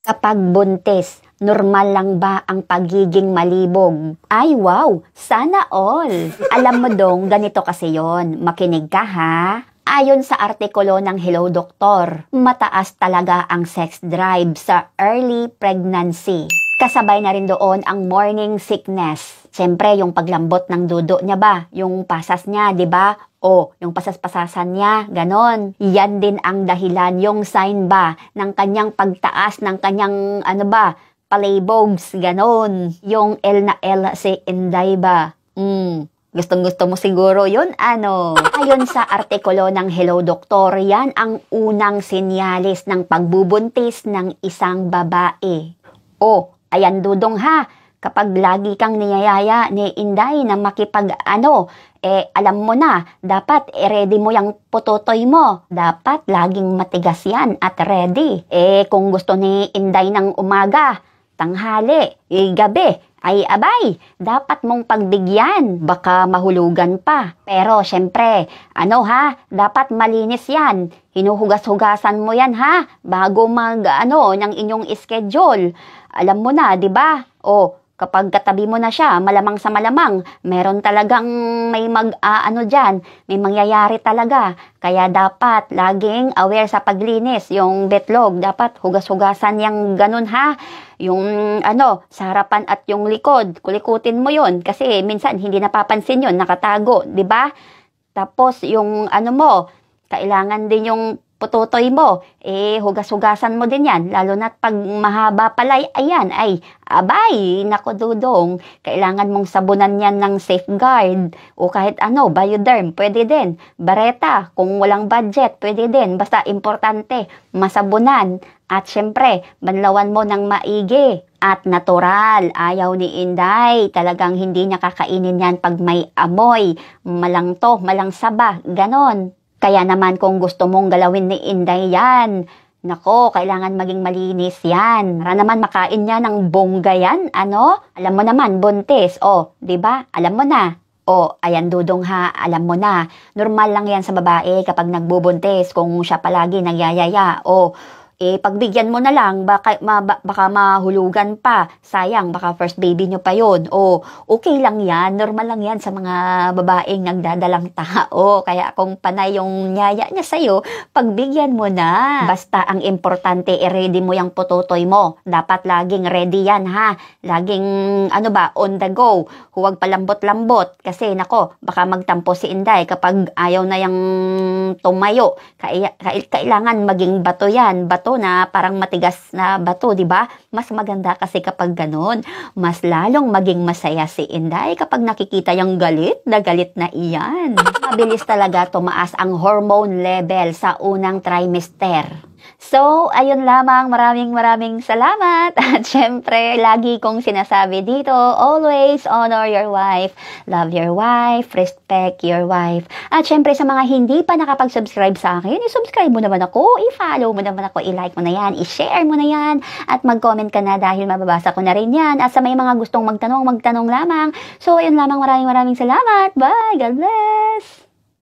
Kapag buntis, normal lang ba ang pagiging malibog? Ay wow, sana all! Alam mo dong, ganito kasi yon. Makinig ka ha. Ayon sa artikulo ng Hello Doktor, mataas talaga ang sex drive sa early pregnancy. Kasabay na rin doon ang morning sickness. Siyempre, yung paglambot ng dudo niya ba? Yung pasas niya, di ba? O, yung pasas-pasasan niya, ganon. Yan din ang dahilan, yung sign ba ng kanyang pagtaas ng kanyang, palabogs, ganon. Yung L na L si Inday ba? Gustong-gusto mo siguro yun, Ayon sa artikulo ng Hello Doktor, yan ang unang sinyalis ng pagbubuntis ng isang babae. O, ayan dudong ha, kapag lagi kang niyayaya ni Inday na alam mo na, dapat ready mo yung putotoy mo. Dapat laging matigas yan at ready. Kung gusto ni Inday ng umaga, tanghali, gabi, ay abay, dapat mong pagbigyan. Baka mahulugan pa. Pero syempre, dapat malinis yan. Hinuhugas-hugasan mo yan ha, bago ng inyong schedule. Alam mo na, di ba? O, kapag katabi mo na siya, malamang sa malamang, meron talagang may may mangyayari talaga. Kaya dapat laging aware sa paglinis. Yung betlog, dapat hugas-hugasan yung ganun ha. Yung sa harapan at yung likod, kulikutin mo yon kasi minsan hindi napapansin yon, nakatago, di ba? Tapos yung kailangan din yung pututoy mo, hugas-hugasan mo din yan. Lalo na't pag mahaba palay, abay, nako dudong, kailangan mong sabunan yan ng Safeguard. O kahit Bioderm, pwede din. Bareta, kung walang budget, pwede din. Basta importante, masabunan. At syempre, banlawan mo ng maigi at natural. Ayaw ni Inday, talagang hindi niya kakainin yan pag may amoy. Malang saba, ganon. Kaya naman kung gusto mong galawin ni Inday yan, nako, kailangan maging malinis yan. Para naman makain niya ng bongga yan, Alam mo naman, buntis, di ba? Alam mo na. Ayan dudong ha, alam mo na. Normal lang yan sa babae kapag nagbubuntis, kung siya palagi nagyayaya. Pagbigyan mo na lang, baka mahulugan pa. Sayang, baka first baby nyo pa yun. Okay lang yan, normal lang yan sa mga babaeng nagdadalang tao. Kaya kung panay yung nyaya niya sa'yo, pagbigyan mo na. Basta ang importante, ready mo yung pututoy mo. Dapat laging ready yan ha. Laging, on the go. Huwag palambot-lambot. Kasi baka magtampo si Inday kapag ayaw na yung tumayo. Kailangan maging bato yan. Bato na parang matigas na bato, di ba? Mas maganda kasi kapag ganun. Mas lalong maging masaya si Inday kapag nakikita yung galit na iyan. Mabilis talaga tumaas ang hormone level sa unang trimester. So, ayun lamang, maraming salamat. At syempre, lagi kong sinasabi dito, always honor your wife, love your wife, respect your wife. At syempre, sa mga hindi pa nakapag-subscribe sa akin, i-subscribe mo naman ako, i-follow mo naman ako, i-like mo na yan, i-share mo na yan, at mag-comment ka na dahil mababasa ko na rin yan. At sa may mga gustong magtanong lamang. So, ayun lamang, maraming salamat. Bye! God bless!